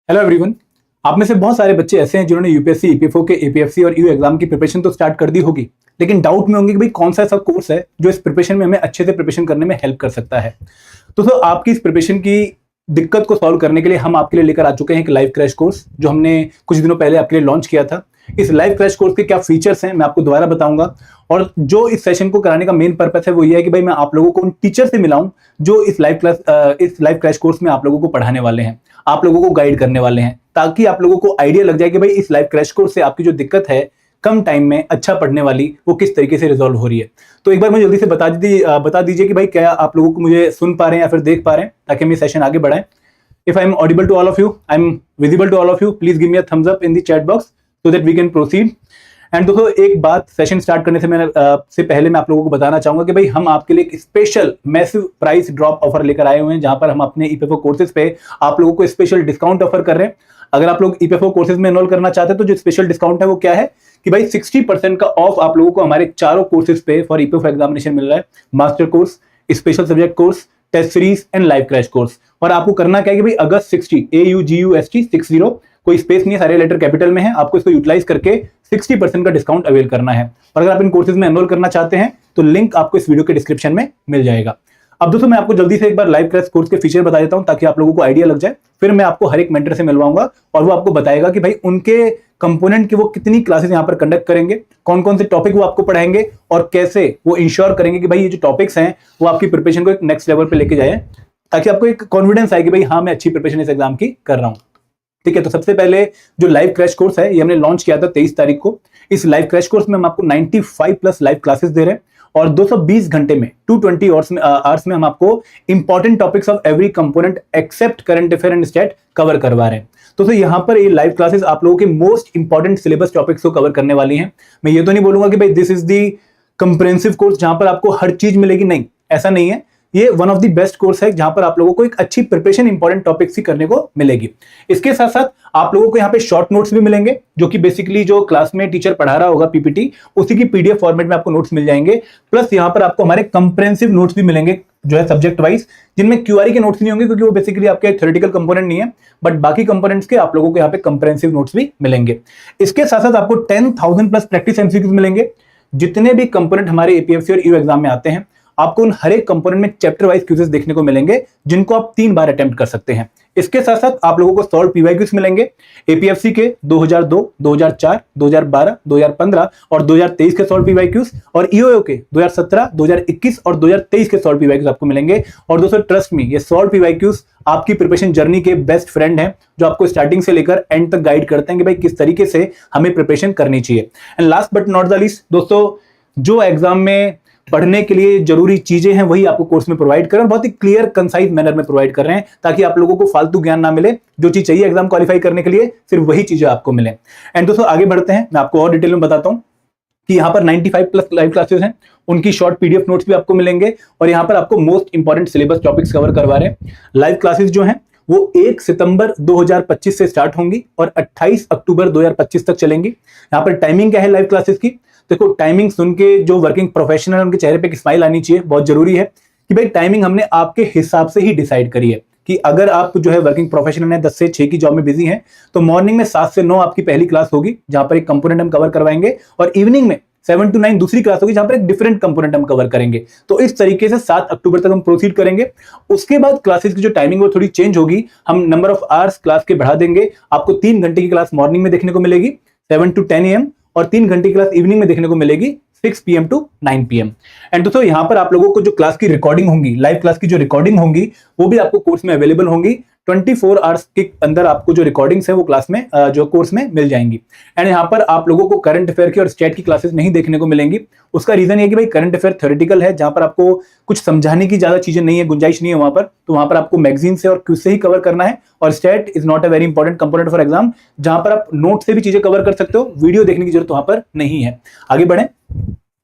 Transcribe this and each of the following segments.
Hello everyone. आप में से बहुत सारे बच्चे ऐसे हैं जिन्होंने यूपीएससी, ईपीएफओ के एपीएफसी और यू एग्जाम की प्रिपरेशन तो स्टार्ट कर दी होगी, लेकिन डाउट में होंगे कि भाई कौन सा ऐसा कोर्स है जो इस प्रिपरेशन में हमें अच्छे से प्रिपरेशन करने में हेल्प कर सकता है। तो आपकी इस प्रिपरेशन की दिक्कत को सॉल्व करने के लिए हम आपके लिए लेकर आ चुके हैं एक लाइव क्रैश कोर्स जो हमने कुछ दिनों पहले आपके लिए लॉन्च किया था। इस लाइव क्रैश कोर्स के क्या फीचर्स हैं मैं आपको दोबारा बताऊंगा, और जो इस सेशन को कराने का मेन पर्पस है वो ये है कि भाई मैं आप लोगों को उन टीचर से मिलाऊं जो इस लाइव क्रैश कोर्स में आप लोगों को पढ़ाने वाले हैं, आप लोगों को गाइड करने वाले हैं, ताकि आप लोगों को आइडिया लग जाए कि भाई इस लाइव क्रैश कोर्स से आपकी जो दिक्कत है कम टाइम में अच्छा पढ़ने वाली वो किस तरीके से रिजॉल्व हो रही है। तो एक बार मुझे जल्दी से बता दीजिए कि भाई क्या आप लोगों को मुझे सुन पा रहे हैं या फिर देख पा रहे हैं, ताकि हम ये सेशन आगे बढ़ाएं। If I am audible to all of you, I am visible to all of you, please give me a thumbs up in the chat box so that we can proceed. And दोस्तों एक बात session start करने से पहले मैं आप लोगों को बताना चाहूंगा कि भाई हम आपके लिए एक special massive price drop offer लेकर आए हुए हैं, जहां पर हम अपने ईपीएफओ कोर्सेज पे आप लोगों को स्पेशल डिस्काउंट ऑफर कर रहे हैं। अगर आप लोग ईपीएफओ कोर्सेज में एनरोल करना चाहते हैं तो जो स्पेशल डिस्काउंट है वो क्या है कि भाई 60% का ऑफ आप लोगों को हमारे चारों कोर्सेज पे फॉर ईपीएफओ एग्जामिनेशन मिल रहा है। Master course, special subject course, test series and live crash course. और आपको करना क्या है कि भाई अगस्त 60 AUGUST 60, कोई स्पेस नहीं है, सारे लेटर कैपिटल में है, आपको इसको यूटिलाइज करके 60% का डिस्काउंट अवेल करना है। और अगर आप इन कोर्सेज में एनरोल करना चाहते हैं तो लिंक आपको इस वीडियो के डिस्क्रिप्शन में मिल जाएगा। अब दोस्तों मैं आपको जल्दी से एक बार लाइव क्रैश कोर्स के फीचर बता देता हूं ताकि आप लोगों को आइडिया लग जाए। फिर मैं आपको हर एक मेंटर से मिलवाऊंगा और वो आपको बताएगा कि भाई उनके कंपोनेंट की वो कितनी क्लासेस यहां पर कंडक्ट करेंगे, कौन कौन से टॉपिक वो आपको पढ़ाएंगे और कैसे वो इंश्योर करेंगे कि भाई ये जो टॉपिक्स हैं वो आपकी प्रिपरेशन को एक नेक्स्ट लेवल पे लेके जाए, ताकि आपको एक कॉन्फिडेंस आए कि भाई हाँ मैं अच्छी प्रिपरेशन इस एग्जाम की कर रहा हूं। ठीक है, तो सबसे पहले जो लाइव क्रैश कोर्स है ये हमने लॉन्च किया था 23 तारीख को। इस लाइव क्रैश कोर्स में हम आपको 95+ लाइव क्लासेस दे रहे हैं और 220 घंटे में 220 आवर्स में हम आपको important topics of every component except current affair and stat cover करवा रहे हैं। तो यहाँ पर ये लाइव क्लासेस आप लोगों के मोस्ट इंपॉर्टेंट सिलेबस टॉपिक्स को कवर करने वाली हैं। मैं ये तो नहीं बोलूंगा कि भाई this is the comprehensive course जहां पर आपको हर चीज मिलेगी, नहीं, ऐसा नहीं है। ये one of the best course है जहां पर आप लोगों को एक अच्छी प्रिपरेशन इंपॉर्टेंट टॉपिक्स ही करने को मिलेगी। इसके साथ साथ आप लोगों को यहाँ पे शॉर्ट नोट्स भी मिलेंगे, जो कि बेसिकली जो क्लास में टीचर पढ़ा रहा होगा पीपीटी उसी की पीडीएफ फॉर्मेट में आपको नोट्स मिल जाएंगे। प्लस यहाँ पर आपको हमारे कंप्रेहेंसिव नोट्स भी मिलेंगे जो है सब्जेक्ट वाइज, जिनमें क्यूआरई के नोट्स नहीं होंगे क्योंकि वो बेसिकली आपके थ्योरेटिकल कंपोनेंट नहीं है, बट बाकी कंपोनेंट्स के आप लोगों को यहाँ पे कंप्रेहेंसिव नोट्स भी मिलेंगे। इसके साथ साथ आपको 10,000+ प्रैक्टिस एमसीक्यूज मिलेंगे। जितने भी कंपोनेंट हमारे एपीएफसी और यू एग्जाम में आते हैं आपको उन हर एक कंपोनेंट में चैप्टर वाइज क्विज़ेस देखने को मिलेंगे, जिनको आप 3 बार अटेम्प्ट कर सकते हैं। इसके साथ साथ आप लोगों को सॉल्व पीवाईक्यूज मिलेंगे एपीएफसी के 2002, 2004, 2012, 2015 और 2023 के सॉल्व पीवाईक्यूज, और ईओयू के 2017, 2021 और 2023 के सॉल्व पीवाईक्यूज आपको मिलेंगे। और दोस्तों ट्रस्ट मी, ये सॉल्व पीवाईक्यूज आपकी प्रिपरेशन जर्नी के बेस्ट फ्रेंड हैं, जो आपको स्टार्टिंग से लेकर एंड तक गाइड करते हैं कि भाई किस तरीके से हमें प्रिपरेशन करनी चाहिए। And last but not the least दोस्तों, जो एग्जाम में पढ़ने के लिए जरूरी चीजें हैं वही आपको कोर्स में प्रोवाइड कर रहे हैं, बहुत ही क्लियर कंसाइज मैनर में प्रोवाइड कर रहे हैं, ताकि आप लोगों को फालतू ज्ञान ना मिले। जो चीज चाहिए एग्जाम क्वालिफाई करने के लिए सिर्फ वही चीजें आपको मिले। एंड दोस्तों आगे बढ़ते हैं, मैं आपको और डिटेल में बताता हूं कि यहाँ पर 95+ लाइव क्लासेस हैं, उनकी शॉर्ट पीडीएफ नोट्स भी आपको मिलेंगे, और यहाँ पर आपको most important syllabus topics cover करवा रहे हैं। लाइव क्लासेस जो हैं वो 1 सितंबर 2025 से स्टार्ट होंगी और 28 अक्टूबर 2025 तक चलेंगी। यहाँ पर टाइमिंग क्या है लाइव क्लासेस की? देखो, टाइमिंग सुन के जो वर्किंग प्रोफेशनल उनके चेहरे पे एक स्माइल आनी चाहिए, बहुत जरूरी है कि भाई टाइमिंग हमने आपके हिसाब से ही डिसाइड करी है कि अगर आप जो है वर्किंग प्रोफेशनल है, 10 से 6 की जॉब में बिजी हैं, तो मॉर्निंग में 7 से 9 आपकी पहली क्लास होगी जहां पर एक कंपोनेंट हम कवर करवाएंगे, और इवनिंग में 7 to 9 दूसरी क्लास होगी जहां पर एक डिफरेंट कंपोनेंट हम कवर करेंगे। तो इस तरीके से 7 अक्टूबर तक हम प्रोसीड करेंगे। उसके बाद क्लासेस की जो टाइमिंग वो थोड़ी चेंज होगी, हम नंबर ऑफ आवर्स क्लास के बढ़ा देंगे। आपको 3 घंटे की क्लास मॉर्निंग में देखने को मिलेगी 7 to 10 AM, और 3 घंटे की क्लास इवनिंग में देखने को मिलेगी 6 PM to 9 PM। एंड दोस्तों यहाँ पर आप लोगों को जो क्लास की रिकॉर्डिंग होंगी, लाइव क्लास की जो रिकॉर्डिंग होंगी वो भी आपको कोर्स में अवेलेबल होंगी। 24 आवर्स के अंदर आपको जो रिकॉर्डिंग्स है वो क्लास में जो कोर्स में मिल जाएंगी। एंड यहाँ पर आप लोगों को करंट अफेयर की और स्टेट की क्लासेस नहीं देखने को मिलेंगी। उसका रीजन ये कि भाई करंट अफेयर थ्योरेटिकल है, जहां पर आपको कुछ समझाने की ज्यादा चीजें नहीं है, गुंजाइश नहीं है वहां पर, तो वहां पर आपको मैगजीन से और क्विज से ही कवर करना है। और state is not a very important component for exam, जहां पर आप नोट से भी चीजें कवर कर सकते हो, वीडियो देखने की जरूरत वहां पर नहीं है। आगे बढ़े।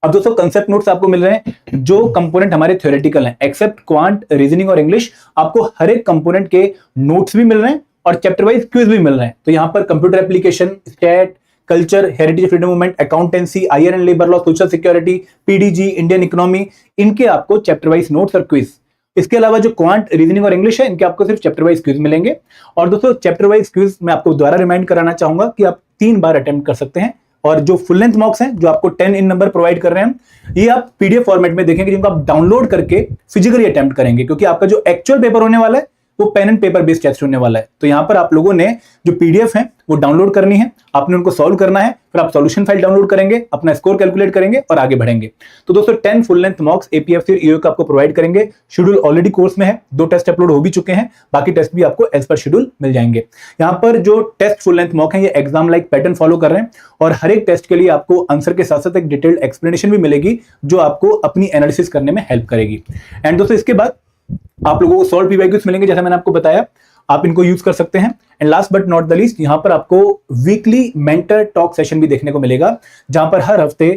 अब दोस्तों कंसेप्ट नोट्स आपको मिल रहे हैं, जो कंपोनेंट हमारे थ्योरेटिकल हैं, एक्सेप्ट क्वांट, रीजनिंग और इंग्लिश, आपको हर एक कंपोनेंट के नोट्स भी मिल रहे हैं और चैप्टर वाइज क्विज भी मिल रहे हैं। तो यहाँ पर computer application, stat, culture, heritage freedom movement, accountancy, IR and labour law, social security, PDG, Indian economy, इनके आपको चैप्टर वाइज नोट्स और क्विज। इसके अलावा जो क्वांट, रीजनिंग और इंग्लिश है, इनके आपको सिर्फ चैप्टर वाइज क्विज मिलेंगे। और दोस्तों चैप्टर वाइज क्विज मैं आपको दोबारा रिमाइंड कराना चाहूंगा कि आप 3 बार अटेम्प्ट कर सकते हैं। और जो फुल लेंथ मॉक्स हैं, जो आपको 10 इन नंबर प्रोवाइड कर रहे हैं, ये आप पीडीएफ फॉर्मेट में देखेंगे, जिनको आप डाउनलोड करके फिजिकली अटेम्प्ट करेंगे, क्योंकि आपका जो एक्चुअल पेपर होने वाला है वो pen and paper based test होने वाला है। तो यहां पर आप लोगों ने जो पीडीएफ है वो डाउनलोड करनी है, आपने उनको सॉल्व करना है, फिर आप सॉल्यूशन फाइल डाउनलोड करेंगे, अपना स्कोर कैलकुलेट करेंगे और आगे बढ़ेंगे। तो दोस्तों 10 फुल लेंथ मॉक्स एपीएफसी और ईओ का आपको प्रोवाइड करेंगे। शेड्यूल ऑलरेडी कोर्स में है, 2 टेस्ट अपलोड हो भी चुके हैं, बाकी टेस्ट भी आपको एज पर शेड्यूल मिल जाएंगे। यहाँ पर जो टेस्ट फुल लेंथ मॉक है, ये एग्जाम लाइक पैटर्न फॉलो कर रहे हैं और हर एक टेस्ट के लिए आपको आंसर के साथ साथ एक डिटेल्ड एक्सप्लेनेशन भी मिलेगी, जो आपको अपनी एनालिसिस करने में हेल्प करेगी। एंड दोस्तों इसके बाद आप लोगों को सॉल्व पीवाईक्यूज मिलेंगे, जैसा मैंने आपको बताया, आप इनको यूज कर सकते हैं। And last but not the least, यहां पर आपको वीकली मेंटर टॉक सेशन भी देखने को मिलेगा, जहां पर हर हफ्ते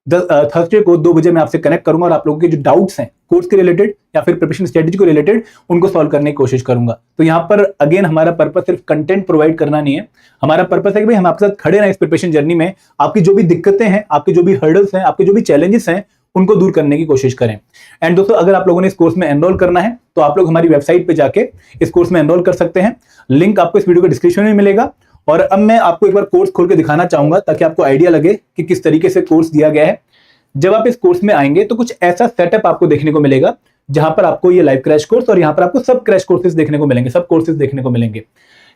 थर्सडे को 2 बजे मैं आपसे कनेक्ट करूंगा और आप लोगों के जो डाउट्स हैं कोर्स के रिलेटेड या फिर प्रिपरेशन स्ट्रेटेजी को रिलेटेड, उनको सॉल्व करने की कोशिश करूंगा। तो यहां पर अगेन हमारा पर्पस सिर्फ कंटेंट प्रोवाइड करना नहीं है, हमारा पर्पस है कि भाई हम आपके साथ खड़े रहें इस प्रिपरेशन जर्नी में, आपकी जो भी दिक्कतें हैं, आपके जो भी हर्डल्स हैं, आपके जो भी चैलेंजेस हैं, उनको दूर करने की कोशिश करें। एंड दोस्तों अगर आप लोगों ने इस कोर्स में एनरोल करना है तो आप लोग हमारी वेबसाइट पे जाके इस कोर्स में एनरोल कर सकते हैं, लिंक आपको इस वीडियो के डिस्क्रिप्शन में मिलेगा। और अब मैं आपको एक बार कोर्स खोल के दिखाना चाहूंगा, ताकि आपको आइडिया लगे कि किस तरीके से कोर्स दिया गया है। जब आप इस कोर्स में आएंगे तो कुछ ऐसा सेटअप आपको देखने को मिलेगा, जहां पर आपको ये लाइव क्रैश कोर्स और यहां पर आपको सब क्रैश कोर्सेज देखने को मिलेंगे, सब कोर्सेज देखने को मिलेंगे।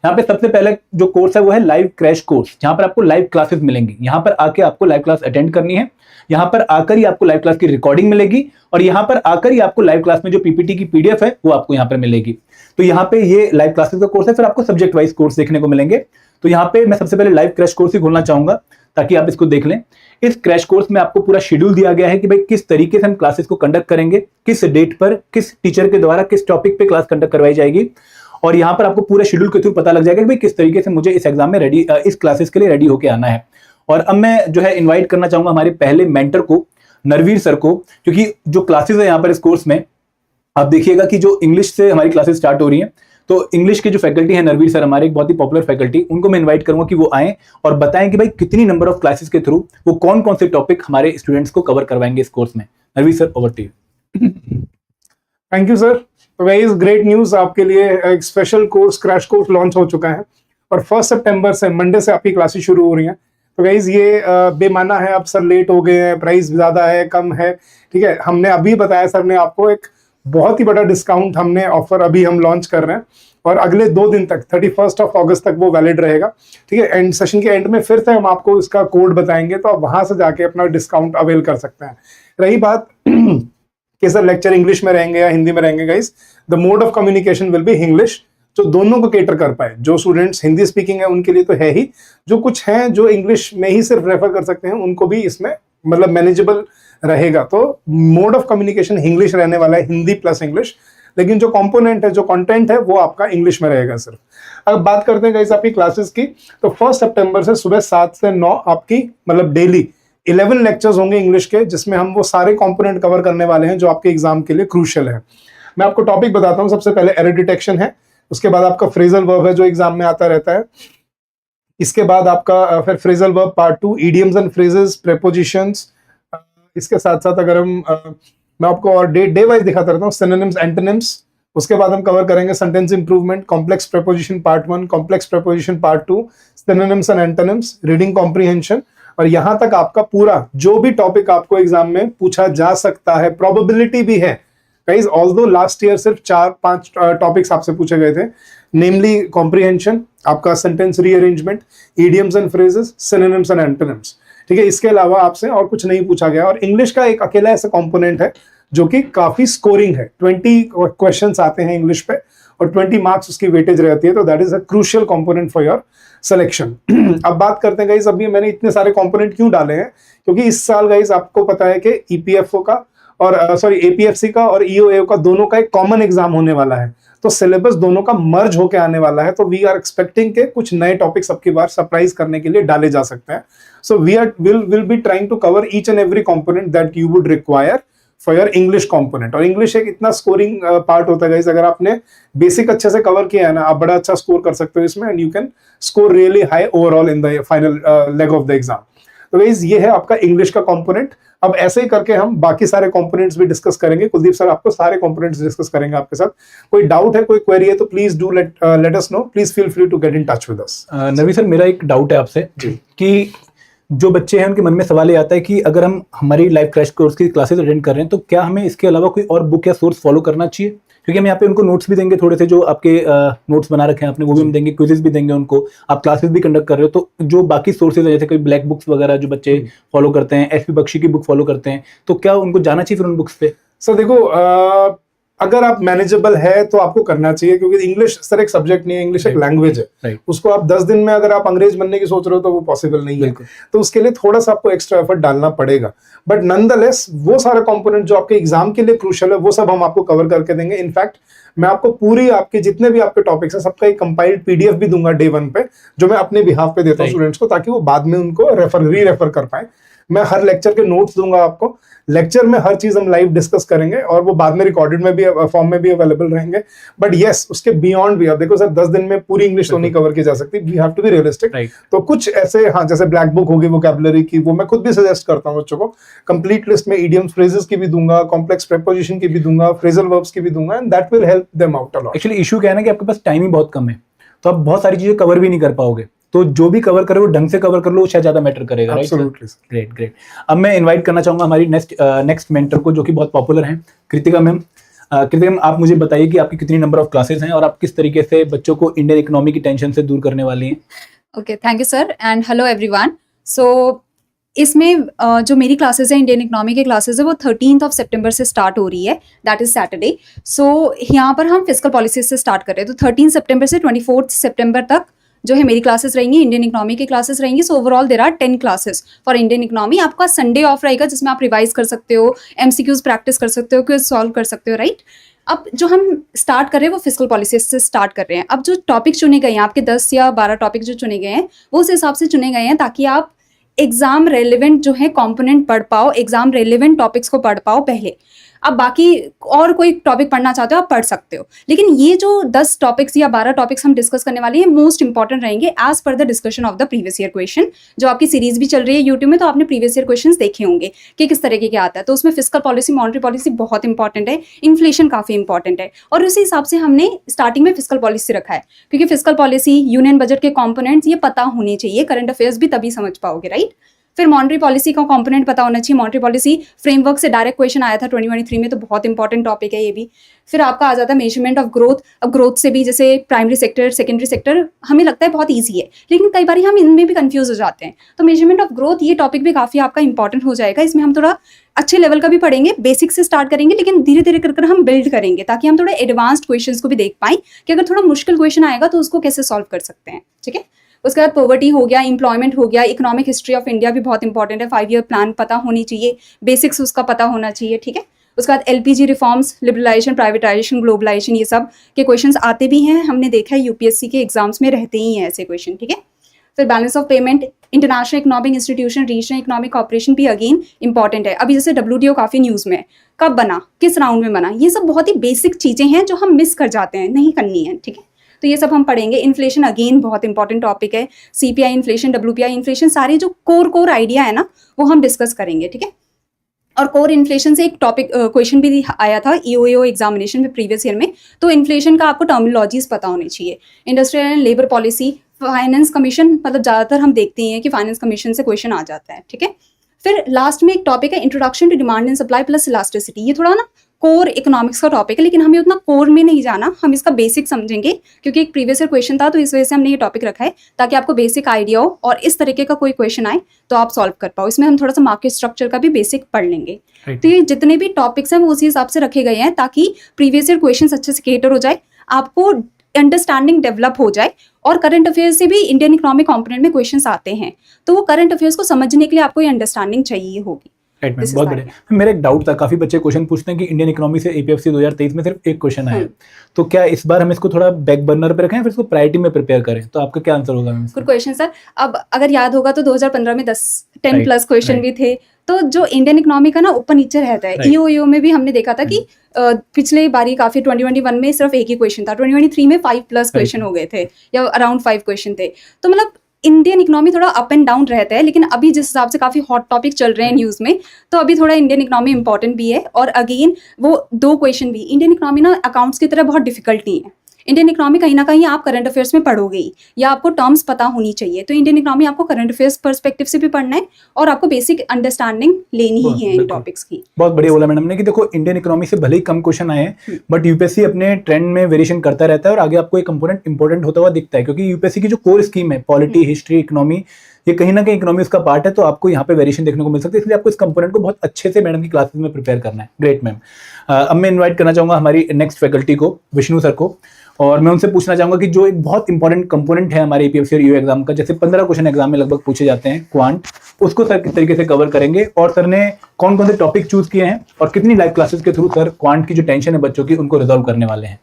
यहाँ पे सबसे पहले जो कोर्स है वो है लाइव क्रैश कोर्स, जहां पर आपको लाइव क्लासेस मिलेंगी। यहां पर आके आपको लाइव क्लास अटेंड करनी है, यहां पर आकर ही आपको लाइव क्लास की रिकॉर्डिंग मिलेगी और यहां पर आकर ही आपको लाइव क्लास में जो पीपीटी की पीडीएफ है वो आपको यहां पर मिलेगी। तो यहाँ पे ये लाइव क्लासेस का कोर्स है, फिर आपको सब्जेक्ट वाइज कोर्स देखने को मिलेंगे। तो यहाँ पे मैं सबसे पहले लाइव क्रैश कोर्स ही खोलना चाहूंगा, ताकि आप इसको देख लें। इस क्रैश कोर्स में आपको पूरा शेड्यूल दिया गया है कि भाई किस तरीके से हम क्लासेस को कंडक्ट करेंगे, किस डेट पर, किस टीचर के द्वारा, किस टॉपिक पे क्लास कंडक्ट करवाई जाएगी। और यहाँ पर आपको पूरे शेड्यूल के थ्रू पता लग जाएगा कि भाई किस तरीके से मुझे इस एग्जाम में रेडी, इस क्लासेस के लिए रेडी होकर आना है। और अब मैं जो है इन्वाइट करना चाहूंगा हमारे पहले मेंटर को, नरवीर सर को, क्योंकि जो क्लासेस है यहाँ पर इस कोर्स में आप देखिएगा कि जो इंग्लिश से हमारी क्लासेस स्टार्ट हो रही हैं, तो इंग्लिश के जो फैकल्टी है नरवीर सर, हमारे एक बहुत ही पॉपुलर फैकल्टी, उनको मैं इनवाइट करूंगा कि वो आएं और बताएं कि भाई कितनी नंबर ऑफ क्लासेस के थ्रू वो कौन कौन से टॉपिक हमारे स्टूडेंट्स को कवर करवाएंगे इस कोर्स में। Narveer sir, over to you. Thank you sir. तो गाइस ग्रेट न्यूज, आपके लिए एक special course, crash course launch हो चुका है और 1 सितंबर से, मंडे से आपकी क्लासेस शुरू हो रही हैं। तो गाइस ये बेमाना है, अब सर लेट हो गए हैं, प्राइस ज्यादा है, कम है, ठीक है। हमने अभी बताया सर ने आपको एक बहुत ही बड़ा डिस्काउंट, हमने ऑफर अभी हम लॉन्च कर रहे हैं और अगले 2 दिन तक 31 अगस्त तक वो वैलिड रहेगा, ठीक है। एंड सेशन के एंड में फिर से हम आपको इसका कोड बताएंगे, तो आप वहां से जाके अपना डिस्काउंट अवेल कर सकते हैं। रही बात कि सर लेक्चर इंग्लिश में रहेंगे या हिंदी में रहेंगे, guys the mode of communication will be English, जो दोनों को केटर कर पाए। जो स्टूडेंट्स हिंदी स्पीकिंग है उनके लिए तो है ही, जो कुछ हैं जो इंग्लिश में ही सिर्फ रेफर कर सकते हैं, उनको भी इसमें मतलब मैनेजेबल रहेगा। तो मोड ऑफ कम्युनिकेशन इंग्लिश रहने वाला है, हिंदी प्लस इंग्लिश, लेकिन जो कंपोनेंट है, जो कंटेंट है, वो आपका इंग्लिश में रहेगा सिर्फ। अब बात करते हैं गाइस आपकी क्लासेस की, तो 1 सितंबर से सुबह 7 से 9 आपकी मतलब डेली 11 लेक्चर्स होंगे इंग्लिश के, जिसमें हम वो सारे कंपोनेंट कवर करने वाले हैं जो आपके एग्जाम के लिए क्रूशियल है। मैं आपको टॉपिक बताता हूँ। सबसे पहले एरर डिटेक्शन है, उसके बाद आपका फ्रेजल वर्ब है जो एग्जाम में आता रहता है, इसके बाद आपका फिर phrasal verb part 2, idioms and phrases, prepositions. इसके साथ साथ अगर हम मैं आपको और डे वाइज दिखाता रहता हूँ, सिनोनिम्स, एंटोनिम्स। उसके बाद हम कवर करेंगे sentence improvement, complex preposition part 1, complex preposition part 2, synonyms and antonyms, reading comprehension. और यहां तक आपका पूरा जो भी टॉपिक आपको एग्जाम में पूछा जा सकता है, प्रोबेबिलिटी भी है गाइस। ऑल्दो लास्ट ईयर सिर्फ 4-5 टॉपिक्स आपसे पूछे गए थे, नेमली कॉम्प्रिहेंशन, आपका sentence rearrangement, idioms and phrases, synonyms and antonyms, ठीक है। इसके अलावा आपसे और कुछ नहीं पूछा गया। और इंग्लिश का एक अकेला ऐसा कंपोनेंट है जो कि काफी स्कोरिंग है, 20 क्वेश्चंस आते हैं इंग्लिश पे और 20 मार्क्स उसकी वेटेज रहती है, तो that is a crucial component for your selection. अब बात करते हैं गाइस, अभी मैंने इतने सारे कंपोनेंट क्यों डाले हैं, क्योंकि इस साल गाइस आपको पता है कि ईपीएफओ का और एपीएफसी का और ईओए का दोनों का एक कॉमन एग्जाम होने वाला है, तो सिलेबस दोनों का मर्ज होके आने वाला है। तो वी आर एक्सपेक्टिंग के कुछ नए टॉपिक्स अब की बार सरप्राइज करने के लिए डाले जा सकते हैं। So we will be trying to cover each and every component that you would require for your English component. और इंग्लिश एक इतना स्कोरिंग पार्ट होता है गाइस, अगर आपने बेसिक अच्छे से कवर किया है ना, आप बड़ा अच्छा स्कोर कर सकते हो इसमें, and you can score really high overall in the final leg of the exam. तो गाइस ये है आपका इंग्लिश का कंपोनेंट। अब ऐसे ही करके हम बाकी सारे कंपोनेंट्स भी डिस्कस करेंगे। कुलदीप सर आपको सारे कंपोनेंट्स डिस्कस करेंगे आपके साथ। कोई डाउट है, कोई क्वेरी है तो please do let us know, please feel free to get in touch with us. Narvi sir, मेरा एक डाउट है आपसे जी। कि जो बच्चे हैं उनके मन में सवाल ये आता है कि अगर हम हमारी लाइव क्रैश कोर्स की क्लासेस अटेंड कर रहे हैं तो क्या हमें इसके अलावा कोई और बुक या सोर्स फॉलो करना चाहिए? क्योंकि हम यहाँ पे उनको नोट्स भी देंगे, थोड़े से जो आपके नोट्स बना रखे हैं आपने वो भी हम देंगे, क्विजेस भी देंगे उनको, आप क्लासेस भी कंडक्ट कर रहे हो, तो जो बाकी सोर्सेज है जैसे कोई ब्लैक बुक्स वगैरह जो बच्चे फॉलो करते हैं, एसपी बख्शी की बुक फॉलो करते हैं, तो क्या उनको जाना चाहिए फिर उन बुक्स पे? सर देखो, अगर आप मैनेजेबल है तो आपको करना चाहिए, क्योंकि इंग्लिश सर एक सब्जेक्ट नहीं है, इंग्लिश एक लैंग्वेज है। उसको आप 10 दिन में अगर आप अंग्रेज बनने की सोच रहे हो तो वो पॉसिबल नहीं है, तो उसके लिए थोड़ा सा आपको एक्स्ट्रा एफर्ट डालना पड़ेगा। बट नॉनदलेस वो सारा कंपोनेंट जो आपके एग्जाम के लिए क्रूशियल है वो सब हम आपको कवर करके देंगे। इनफैक्ट मैं आपको पूरी आपके जितने भी आपके टॉपिक्स हैं सबका एक कंपाइल्ड पीडीएफ भी दूंगा डे 1 पे, जो मैं अपने बिहाफ पे देता हूँ स्टूडेंट्स को, ताकि वो बाद में उनको रेफर कर पाए। मैं हर लेक्चर के नोट्स दूंगा आपको, लेक्चर में हर चीज हम लाइव डिस्कस करेंगे और वो बाद में रिकॉर्डेड में भी फॉर्म में भी अवेलेबल रहेंगे। बट यस, उसके बियॉन्ड भी, आप देखो सर 10 दिन में पूरी इंग्लिश तो नहीं कवर की जा सकती, we have to be realistic. तो कुछ ऐसे, हाँ, जैसे ब्लैक बुक होगी वोकैबुलरी की, वो मैं खुद भी सजेस्ट करता हूँ बच्चों को। कंप्लीट लिस्ट में इडियम्स फ्रेजेस की भी दूंगा, कॉम्प्लेक्स प्रीपोजिशन की भी दूंगा, फ्रेजल वर्ब्स की भी दूंगा, and that will help them out a lot. Actually issue क्या है ना कि आपके पास टाइम ही बहुत कम है, तो आप बहुत सारी चीजें कवर भी नहीं कर पाओगे, तो जो भी कवर करे वो ढंग से कवर कर लो, वो शायद ज्यादा मैटर करेगा। Absolutely. ग्रेट। अब मैं इनवाइट करना चाहूंगा हमारी नेक्स्ट मेंटर को, जो कि बहुत पॉपुलर हैं, कृतिका मैम। कृतिका मैम, आप मुझे बताइए कि आपकी कितनी नंबर ऑफ क्लासेस हैं और आप किस तरीके से बच्चों को इंडियन इकोनॉमी की टेंशन से दूर करने वाली हैं? Okay, thank you sir and hello everyone. So इसमें जो मेरी क्लासेस है, इंडियन इकोनॉमी की क्लासेस है, वो 13 सितंबर से स्टार्ट हो रही है, दैट इज सैटरडे। सो यहाँ पर हम फिस्कल पॉलिसी से स्टार्ट कर रहे हैं, तो 13 सितंबर से 24 सितंबर तक जो है मेरी क्लासेस रहेंगी, इंडियन इकोनॉमी की क्लासेस रहेंगी। So overall there are 10 classes for Indian economy. आपका संडे ऑफ रहेगा जिसमें आप रिवाइज कर सकते हो, एमसीक्यूज प्रैक्टिस कर सकते हो, क्विज सॉल्व कर सकते हो, राइट। अब जो हम स्टार्ट कर रहे हैं वो फिस्कल पॉलिसी से स्टार्ट कर रहे हैं। अब जो टॉपिक चुने गए हैं, आपके 10 या 12 टॉपिक जो चुने गए हैं वो उस हिसाब से चुने गए हैं ताकि आप एग्जाम रेलिवेंट जो है कंपोनेंट पढ़ पाओ, एग्जाम रेलिवेंट टॉपिक्स को पढ़ पाओ पहले। अब बाकी और कोई टॉपिक पढ़ना चाहते हो आप पढ़ सकते हो, लेकिन ये जो 10 टॉपिक्स या 12 टॉपिक्स हम डिस्कस करने वाले हैं मोस्ट इंपॉर्टेंट रहेंगे as per the discussion of the previous year question. जो आपकी सीरीज भी चल रही है यूट्यूब में, तो आपने प्रीवियस ईयर क्वेश्चंस देखे होंगे कि किस तरीके के आता है। तो उसमें फिस्कल पॉलिसी, मॉनेटरी पॉलिसी बहुत इंपॉर्टेंट है, इन्फ्लेशन काफी इंपॉर्टेंट है, और उसी हिसाब से हमने स्टार्टिंग में फिस्कल पॉलिसी रखा है, क्योंकि फिस्कल पॉलिसी, यूनियन बजट के कॉम्पोनेंट्स ये पता होने चाहिए, करंट अफेयर्स भी तभी समझ पाओगे, राइट। फिर मॉनेटरी पॉलिसी का कंपोनेंट पता होना चाहिए, मॉनेटरी पॉलिसी फ्रेमवर्क से डायरेक्ट क्वेश्चन आया था 2023 में, तो बहुत इंपॉर्टेंट टॉपिक है ये भी। फिर आपका आ जाता है मेजरमेंट ऑफ ग्रोथ। अब ग्रोथ से भी जैसे प्राइमरी सेक्टर, सेकेंडरी सेक्टर हमें लगता है बहुत ईजी है, लेकिन कई बार हम इनमें भी कंफ्यूज हो जाते हैं। तो मेजरमेंट ऑफ ग्रोथ ये टॉपिक भी काफी आपका इंपॉर्टेंट हो जाएगा। इसमें हम थोड़ा अच्छे लेवल का भी पढ़ेंगे, बेसिक से स्टार्ट करेंगे, लेकिन धीरे धीरे कर हम बिल्ड करेंगे ताकि हम थोड़े एडवांस्ड क्वेश्चंस को भी देख पाएं कि अगर थोड़ा मुश्किल क्वेश्चन आएगा तो उसको कैसे सॉल्व कर सकते हैं, ठीक है। उसके बाद पॉवर्टी हो गया, एम्प्लॉयमेंट हो गया, इकोनॉमिक हिस्ट्री ऑफ इंडिया भी बहुत इंपॉर्टेंट है, 5 ईयर प्लान पता होनी चाहिए, बेसिक्स उसका पता होना चाहिए, ठीक है। उसके बाद LPG reforms, liberalisation, privatisation, globalisation, ये सब के क्वेश्चंस आते भी हैं, हमने देखा है यूपीएससी के एग्जाम्स में रहते ही हैं ऐसे क्वेश्चन, ठीक है। फिर balance of payment, international economic institution, regional economic cooperation भी अगेन इंपॉर्टेंट है। अभी जैसे WTO काफी न्यूज में है, कब बना, किस राउंड में बना, ये सब बहुत ही बेसिक चीजें हैं जो हम मिस कर जाते हैं, नहीं करनी है, ठीक है। तो ये सब हम पढ़ेंगे। इन्फ्लेशन अगेन बहुत इंपॉर्टेंट टॉपिक है, सीपीआई इन्फ्लेशन, WPI इन्फ्लेशन, सारे जो कोर आइडिया है ना वो हम डिस्कस करेंगे, ठीक है। और कोर इन्फ्लेशन से एक टॉपिक क्वेश्चन भी आया था EOAO एग्जामिनेशन में प्रीवियस ईयर में, तो इन्फ्लेशन का आपको टर्मिनोलॉजीज पता होनी चाहिए। Industrial and labour policy, finance commission, मतलब ज़्यादातर हम देखते हैं कि फाइनेंस कमीशन से क्वेश्चन आ जाता है, ठीक है। फिर लास्ट में एक टॉपिक है introduction to demand and supply plus elasticity. ये थोड़ा ना कोर इकोनॉमिक्स का टॉपिक है, लेकिन हमें उतना कोर में नहीं जाना, हम इसका बेसिक समझेंगे क्योंकि एक प्रीवियस ईयर क्वेश्चन था, तो इस वजह से हमने ये टॉपिक रखा है ताकि आपको बेसिक आइडिया हो और इस तरीके का कोई क्वेश्चन आए तो आप सॉल्व कर पाओ। इसमें हम थोड़ा सा मार्केट स्ट्रक्चर का भी बेसिक पढ़ लेंगे। तो ये जितने भी टॉपिक्स हैं वो उसी हिसाब से रखे गए हैं ताकि प्रीवियस ईयर क्वेश्चन अच्छे से कैटर हो जाए, आपको अंडरस्टैंडिंग डेवलप हो जाए। और करंट अफेयर्स से भी इंडियन इकोनॉमिक कंपोनेंट में क्वेश्चंस आते हैं, तो वो करंट अफेयर्स को समझने के लिए आपको ये अंडरस्टैंडिंग चाहिए होगी। बहुत बढ़िया। मेरा एक डाउट था, काफी बच्चे क्वेश्चन पूछते हैं कि इंडियन इकोनॉमी से APFC 2023 में सिर्फ एक क्वेश्चन आया है, तो क्या इस बार हम इसको थोड़ा बैक बर्नर पे रखें फिर इसको प्रायोरिटी में प्रिपेयर करें? तो आपका क्या आंसर होगा? Good question sir. अब अगर याद होगा तो 2015 में 10 प्लस क्वेश्चन भी थे, तो जो इंडियन इकोनॉमी का ना ऊपर नीचे रहता है। EOAO में भी हमने देखा था कि पिछले बारी काफी 2021 में सिर्फ एक ही क्वेश्चन था, 2023 में 5+ क्वेश्चन हो गए थे या अराउंड 5 क्वेश्चन थे। तो मतलब इंडियन इकोनॉमी थोड़ा अप एंड डाउन रहता है, लेकिन अभी जिस हिसाब से काफ़ी हॉट टॉपिक चल रहे हैं न्यूज़ में, तो अभी थोड़ा इंडियन इकोनॉमी इंपॉर्टेंट भी है। और अगेन वो 2 क्वेश्चन भी, इंडियन इकोनॉमी ना अकाउंट्स की तरह बहुत डिफिकल्ट नहीं है। इंडियन इकोनॉमी कहीं ना कहीं आप करंट अफेयर्स में पढ़ोगे ही, या आपको टर्म्स पता होनी चाहिए। तो इंडियन इकोनॉमी आपको करंट अफेयर्स पर्सपेक्टिव से भी पढ़ना है और आपको बेसिक अंडरस्टैंडिंग लेनी ही है इन बिल्कुल। टॉपिक्स की। बहुत बढ़िया बोला मैडम ने कि देखो इंडियन इकोनॉमी से भले ही कम क्वेश्चन आए हैं, बट यूपीएससी अपने ट्रेंड में वेरिएशन करता रहता है और आगे आपको एक कंपोनेंट इंपॉर्टेंट होता हुआ दिखता है, क्योंकि यूपीएससी की जो कोर स्कीम है पॉलिटी, हिस्ट्री, इकोनॉमी, ये कहीं ना कहीं इकोनॉमी उसका पार्ट है, तो आपको यहाँ पे वेरिएशन देखने को मिल सकता है। इसलिए आपको इस कंपोनेंट को बहुत अच्छे से मैडम की क्लासेस में प्रिपेयर करना है। Great ma'am. अब मैं इन्वाइट करना चाहूंगा हमारी नेक्स्ट फैकल्टी को, विष्णु सर को, और मैं उनसे पूछना चाहूंगा कि जो एक बहुत इंपॉर्टेंट कंपोनेंट है हमारे एपीएफसी और यूए एग्जाम का, जैसे 15 क्वेश्चन एग्जाम में लगभग पूछे जाते हैं क्वांट, उसको सर किस तरीके से कवर करेंगे, और सर ने कौन कौन से टॉपिक चूज किए हैं और कितनी लाइव क्लासेस के थ्रू सर क्वांट की जो टेंशन है बच्चों की उनको रिजॉल्व करने वाले हैं।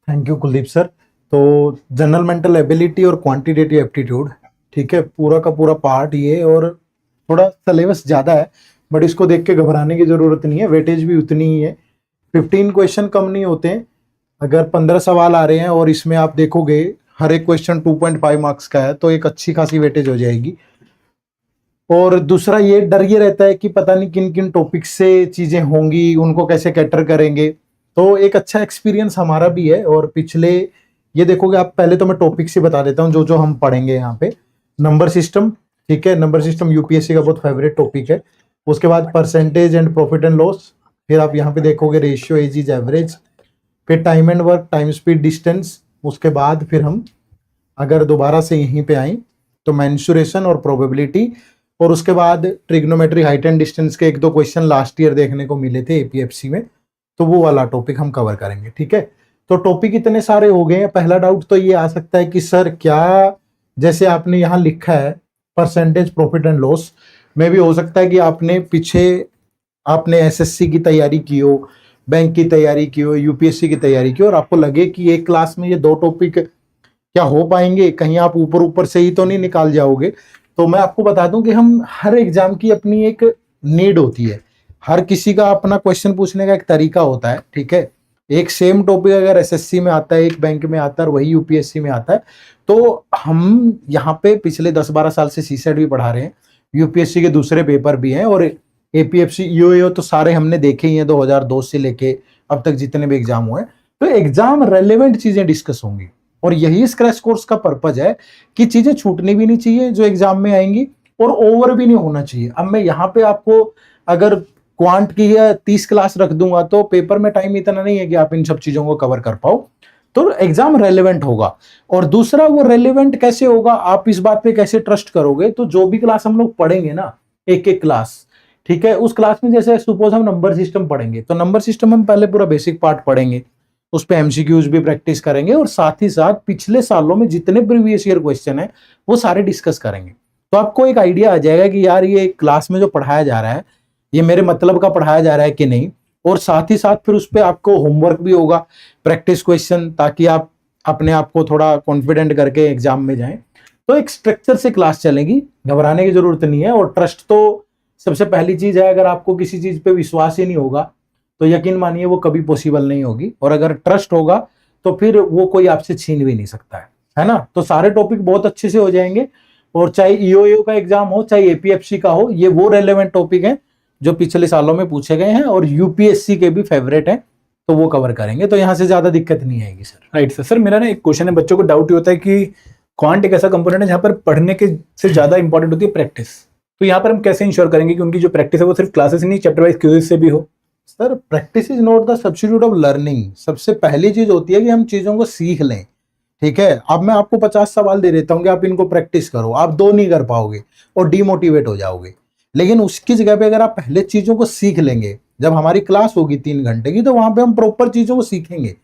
Thank you Kuldeep sir. तो जनरल मेंटल एबिलिटी और क्वांटिटेटिव एप्टीट्यूड, ठीक है, पूरा का पूरा पार्ट ये, और थोड़ा सिलेबस ज़्यादा है, बट इसको देख के घबराने की ज़रूरत नहीं है, वेटेज भी उतनी ही है। 15 क्वेश्चन कम नहीं होते हैं। अगर 15 सवाल आ रहे हैं और इसमें आप देखोगे हर एक क्वेश्चन 2.5 मार्क्स का है, तो एक अच्छी खासी वेटेज हो जाएगी। और दूसरा ये डर ये रहता है कि पता नहीं किन किन टॉपिक से चीज़ें होंगी, उनको कैसे कैटर करेंगे। तो एक अच्छा एक्सपीरियंस हमारा भी है। और पिछले ये देखोगे आप, पहले तो मैं टॉपिक से बता देता हूँ जो जो हम पढ़ेंगे यहाँ पे। नंबर सिस्टम, ठीक है, नंबर सिस्टम यूपीएससी का बहुत फेवरेट टॉपिक है। उसके बाद percentage and profit and loss, फिर आप यहाँ पे देखोगे रेशियो, एज इज एवरेज, फिर time and work, time speed distance. उसके बाद फिर हम अगर दोबारा से यहीं पे आए तो मेंसुरेशन और प्रोबेबिलिटी, और उसके बाद ट्रिग्नोमेट्री, हाइट एंड डिस्टेंस के 1-2 क्वेश्चन लास्ट ईयर देखने को मिले थे एपीएफसी में, तो वो वाला टॉपिक हम कवर करेंगे। ठीक है, तो टॉपिक इतने सारे हो गए हैं। पहला डाउट तो ये आ सकता है कि सर क्या, जैसे आपने यहाँ लिखा है परसेंटेज प्रॉफिट एंड लॉस, में भी हो सकता है कि आपने एसएससी की तैयारी की हो, बैंक की तैयारी की हो, यूपीएससी की तैयारी की हो, और आपको लगे कि एक क्लास में ये 2 टॉपिक क्या हो पाएंगे, कहीं आप ऊपर ऊपर से ही तो नहीं निकाल जाओगे। तो मैं आपको बता दूं कि हम हर एग्जाम की अपनी एक नीड होती है, हर किसी का अपना क्वेश्चन पूछने का एक तरीका होता है। ठीक है, एक सेम टॉपिक अगर एसएससी में आता है, एक बैंक में आता है और वही यूपीएससी में आता है, तो हम यहाँ पे पिछले 10-12 साल से सीसेट भी पढ़ा रहे हैं, यूपीएससी के दूसरे पेपर भी हैं, और एपीएफसी, यूएओ तो सारे हमने देखे ही हैं 2002 से लेके अब तक जितने भी एग्जाम हुए। तो एग्जाम रेलेवेंट चीजें डिस्कस होंगी, और यही क्रैश कोर्स का पर्पज है कि चीजें छूटनी भी नहीं चाहिए जो एग्जाम में आएंगी, और ओवर भी नहीं होना चाहिए। अब मैं यहाँ पे आपको अगर क्वांट की 30 क्लास रख दूंगा तो पेपर में टाइम इतना नहीं है कि आप इन सब चीजों को कवर कर पाओ। तो एग्जाम रेलेवेंट होगा। और दूसरा, वो रेलेवेंट कैसे होगा, आप इस बात पे कैसे ट्रस्ट करोगे, तो जो भी क्लास हम लोग पढ़ेंगे ना, एक एक क्लास, ठीक है, उस क्लास में जैसे सपोज हम नंबर सिस्टम पढ़ेंगे, तो नंबर सिस्टम हम पहले पूरा बेसिक पार्ट पढ़ेंगे, उस पे एमसीक्यूज भी प्रैक्टिस करेंगे, और साथ ही साथ पिछले सालों में जितने प्रीवियस ईयर क्वेश्चन है वो सारे डिस्कस करेंगे। तो आपको एक आइडिया आ जाएगा कि यार ये क्लास में जो पढ़ाया जा रहा है ये मेरे मतलब का पढ़ाया जा रहा है कि नहीं। और साथ ही साथ फिर उस पर आपको होमवर्क भी होगा, प्रैक्टिस क्वेश्चन, ताकि आप अपने आप को थोड़ा कॉन्फिडेंट करके एग्जाम में जाएं। तो एक स्ट्रक्चर से क्लास चलेगी, घबराने की जरूरत नहीं है। और ट्रस्ट तो सबसे पहली चीज है। अगर आपको किसी चीज पे विश्वास ही नहीं होगा तो यकीन मानिए वो कभी पॉसिबल नहीं होगी, और अगर ट्रस्ट होगा तो फिर वो कोई आपसे छीन भी नहीं सकता है ना। तो सारे टॉपिक बहुत अच्छे से हो जाएंगे, और चाहे ईओयू का एग्जाम हो चाहे एपीएफसी का हो, ये वो रेलेवेंट टॉपिक हैं जो पिछले सालों में पूछे गए हैं और यूपीएससी के भी फेवरेट हैं, तो वो कवर करेंगे। तो यहाँ से ज्यादा दिक्कत नहीं आएगी सर। Right sir. सर मेरा ना एक क्वेश्चन है, बच्चों को डाउट होता है कि क्वांट एक ऐसा कंपोनेंट है जहाँ पर पढ़ने के से ज्यादा इंपॉर्टेंट होती है प्रैक्टिस, तो यहाँ पर हम कैसे इंश्योर करेंगे कि उनकी जो प्रैक्टिस है वो सिर्फ क्लासेस नहीं, चैप्टर वाइज क्विज़ से भी हो। Sir, practice is not the substitute of learning. सबसे पहली चीज होती है कि हम चीजों को सीख लें। ठीक है, अब मैं आपको 50 सवाल दे देता हूँ कि आप इनको प्रैक्टिस करो, आप 2 नहीं कर पाओगे और डीमोटिवेट हो जाओगे। लेकिन उसकी जगह पे अगर आप पहले चीजों को सीख लेंगे, जब हमारी क्लास होगी 3 घंटे की, तो वहां पे हम प्रॉपर चीजों को सीखेंगे।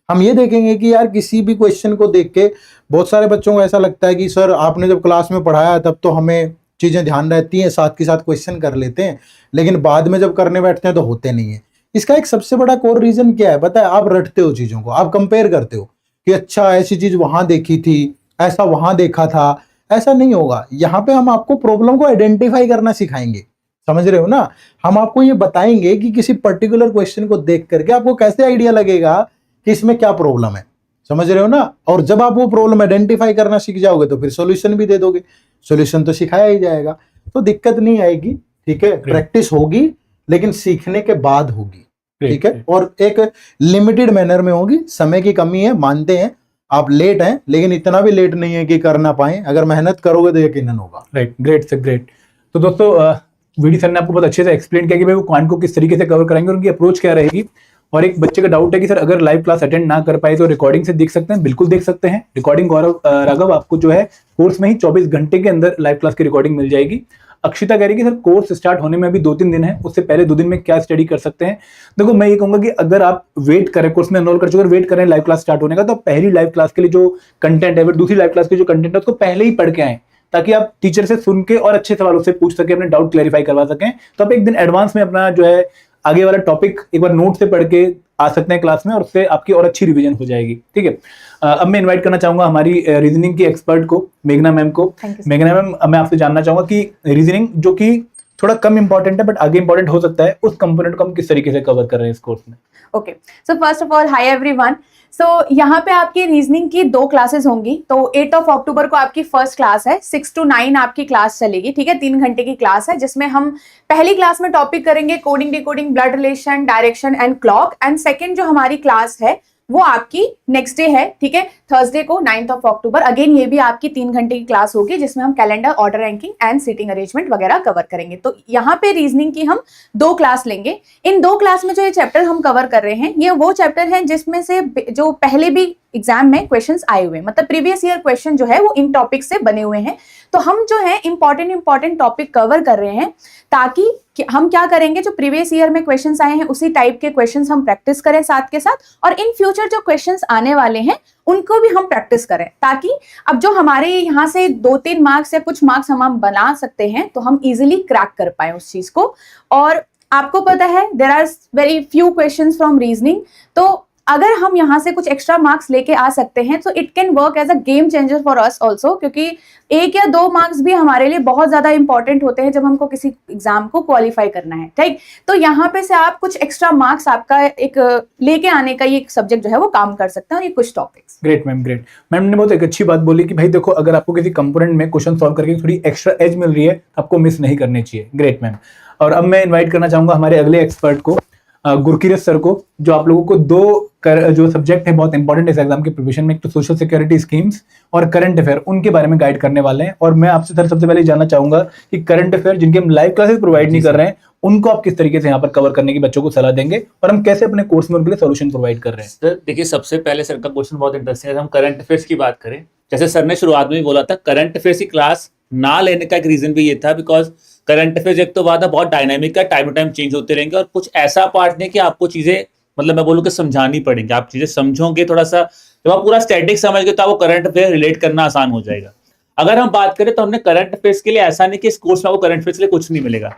हम ये देखेंगे कि यार किसी भी क्वेश्चन को देख के बहुत सारे बच्चों को ऐसा लगता है कि सर आपने जब क्लास में पढ़ाया तब तो हमें चीजें ध्यान रहती हैं, साथ के साथ क्वेश्चन कर लेते हैं, लेकिन बाद में जब करने बैठते हैं तो होते नहीं है। इसका एक सबसे बड़ा कोर रीजन क्या है पता है? आप रटते हो चीजों को, आप कंपेयर करते हो कि अच्छा ऐसी चीज वहां देखी थी, ऐसा वहां देखा था। ऐसा नहीं होगा। यहाँ पे हम आपको प्रॉब्लम को आइडेंटिफाई करना सिखाएंगे, समझ रहे हो ना। हम आपको ये बताएंगे कि किसी पर्टिकुलर क्वेश्चन को देख करके आपको कैसे आइडिया लगेगा कि इसमें क्या प्रॉब्लम है। समझ रहे हो ना। और जब आप वो प्रॉब्लम आइडेंटिफाई करना सीख जाओगे तो फिर सॉल्यूशन भी दे दोगे, सॉल्यूशन तो सिखाया ही जाएगा, तो दिक्कत नहीं आएगी। ठीक है, प्रैक्टिस होगी लेकिन सीखने के बाद होगी। ठीक है, और एक लिमिटेड मैनर में होगी। समय की कमी है, मानते हैं आप लेट हैं, लेकिन इतना भी लेट नहीं है कि कर ना पाए। अगर मेहनत करोगे तो यकीनन होगा। Right, great sir, great. तो दोस्तों वीडी सर ने आपको बहुत अच्छे से एक्सप्लेन किया कि भाई वो क्वांट को किस तरीके से कवर कराएंगे और उनकी अप्रोच क्या रहेगी। और एक बच्चे का डाउट है कि सर अगर लाइव क्लास अटेंड ना कर पाए तो रिकॉर्डिंग से देख सकते हैं। बिल्कुल देख सकते हैं रिकॉर्डिंग। गौरव राघव, आपको जो है कोर्स में ही 24 घंटे के अंदर लाइव क्लास की रिकॉर्डिंग मिल जाएगी। अक्षिता कह रही है कि सर कोर्स स्टार्ट होने में अभी 2-3 दिन है, उससे पहले 2 दिन में क्या स्टडी कर सकते हैं। देखो मैं ये कहूंगा कि अगर आप वेट करें, कोर्स में एनरोल कर चुके, वेट करें लाइव क्लास स्टार्ट होने का, तो पहली लाइव क्लास के लिए जो कंटेंट है, फिर दूसरी लाइव क्लास के जो कंटेंट है उसको पहले ही पढ़ के आए, ताकि आप टीचर से सुन के और अच्छे सवालों से पूछ सके, अपने डाउट क्लैरिफाई करवा सकें। तो आप एक दिन एडवांस में अपना जो है आगे वाला टॉपिक एक बार नोट से पढ़ के आ सकते हैं क्लास में, और उससे आपकी और अच्छी रिवीजन हो जाएगी। ठीक है, अब मैं इनवाइट करना चाहूंगा हमारी रीजनिंग की एक्सपर्ट को, मेघना मैम को। मेघना मैम, मैं आपसे जानना चाहूंगा कि रीजनिंग जो कि थोड़ा कम इंपॉर्टेंट है बट आगे इंपॉर्टेंट हो सकता है, उस कंपोनेंट को हम किस तरीके से कवर कर रहे हैं इस कोर्स में? Okay, so first of all hi everyone. So यहाँ पे आपकी रीजनिंग की 2 क्लासेस होंगी। तो 8 अक्टूबर को आपकी फर्स्ट क्लास है, 6 to 9 आपकी क्लास चलेगी। ठीक है, 3 घंटे की क्लास है, जिसमें हम पहली क्लास में टॉपिक करेंगे coding, decoding, blood relation, direction and clock. And second जो हमारी क्लास है वो आपकी नेक्स्ट डे है। ठीक है, थर्सडे को 9 अक्टूबर। अगेन ये भी आपकी 3 घंटे की क्लास होगी, जिसमें हम calendar, order ranking and seating arrangement वगैरह कवर करेंगे। तो यहाँ पे रीजनिंग की हम 2 क्लास लेंगे। इन 2 क्लास में जो ये चैप्टर हम कवर कर रहे हैं, ये वो चैप्टर हैं जिसमें से जो पहले भी एग्जाम में क्वेश्चंस आए हुए हैं, मतलब प्रीवियस ईयर क्वेश्चन जो है वो इन टॉपिक से बने हुए हैं। तो हम जो है इंपॉर्टेंट टॉपिक कवर कर रहे हैं, ताकि हम क्या करेंगे, जो प्रीवियस ईयर में क्वेश्चंस आए हैं उसी टाइप के क्वेश्चंस हम प्रैक्टिस करें साथ के साथ, और इन फ्यूचर जो क्वेश्चंस आने वाले हैं उनको भी हम प्रैक्टिस करें, ताकि अब जो हमारे यहाँ से 2-3 मार्क्स या कुछ मार्क्स हम बना सकते हैं, तो हम इजिली क्रैक कर पाए उस चीज को। और आपको पता है there are very few questions from reasoning, तो अगर हम यहाँ से कुछ एक्स्ट्रा मार्क्स लेके आ सकते हैं तो it can work as a game changer for us also, क्योंकि 1 या 2 मार्क्स भी हमारे लिए बहुत ज्यादा इंपॉर्टेंट होते हैं जब हमको किसी एग्जाम को क्वालिफाई करना है। ठीक, तो यहाँ पे से आप कुछ एक्स्ट्रा मार्क्स आपका एक लेके आने का ये सब्जेक्ट जो है वो काम कर सकते हैं, और ये कुछ topics. Great ma'am, great. Ma'am ने बहुत एक अच्छी बात बोली कि भाई देखो, अगर आपको किसी कंपोनेंट में क्वेश्चन सॉल्व करके थोड़ी एक्स्ट्रा एज मिल रही है, आपको मिस नहीं करनी चाहिए। Great ma'am. और अब मैं इन्वाइट करना चाहूंगा हमारे अगले एक्सपर्ट को, गुरकीरत सर को, जो आप लोगों को 2 जो सब्जेक्ट है बहुत इंपॉर्टेंट इस एग्जाम की प्रिपरेशन में, एक तो सोशल सिक्योरिटी स्कीम्स और करंट अफेयर, उनके बारे में गाइड करने वाले हैं। और मैं आपसे सर सबसे पहले जानना चाहूंगा कि करंट अफेयर जिनके हम लाइव क्लासेस प्रोवाइड नहीं कर रहे हैं, उनको आप किस तरीके से यहाँ पर कवर करने की बच्चों को सलाह देंगे, और हम कैसे अपने कोर्स में उनके लिए सोल्यूशन प्रोवाइड कर रहे हैं? सर देखिए, सबसे पहले सर का क्वेश्चन बहुत इंटरेस्टिंग है। हम करंट अफेयर्स की बात करें, जैसे सर ने शुरुआत में भी बोला था, करंट अफेयर्स की क्लास ना लेने का एक रीजन भी ये था, बिकॉज करंट अफेयर्स एक तो बात है बहुत डायनामिक है, टाइम टू टाइम चेंज होते रहेंगे, और कुछ ऐसा पार्ट नहीं कि आपको चीजें, मतलब मैं बोलूँ कि समझानी पड़ेंगी, आप चीजें समझोगे थोड़ा सा, जब आप पूरा स्टैटिक समझ गए तो आपको करंट अफेयर रिलेट करना आसान हो जाएगा। अगर हम बात करें तो हमने करंट अफेयर्स के लिए, ऐसा नहीं कि इस कोर्स में आपको करंट अफेयर्स के लिए कुछ नहीं मिलेगा,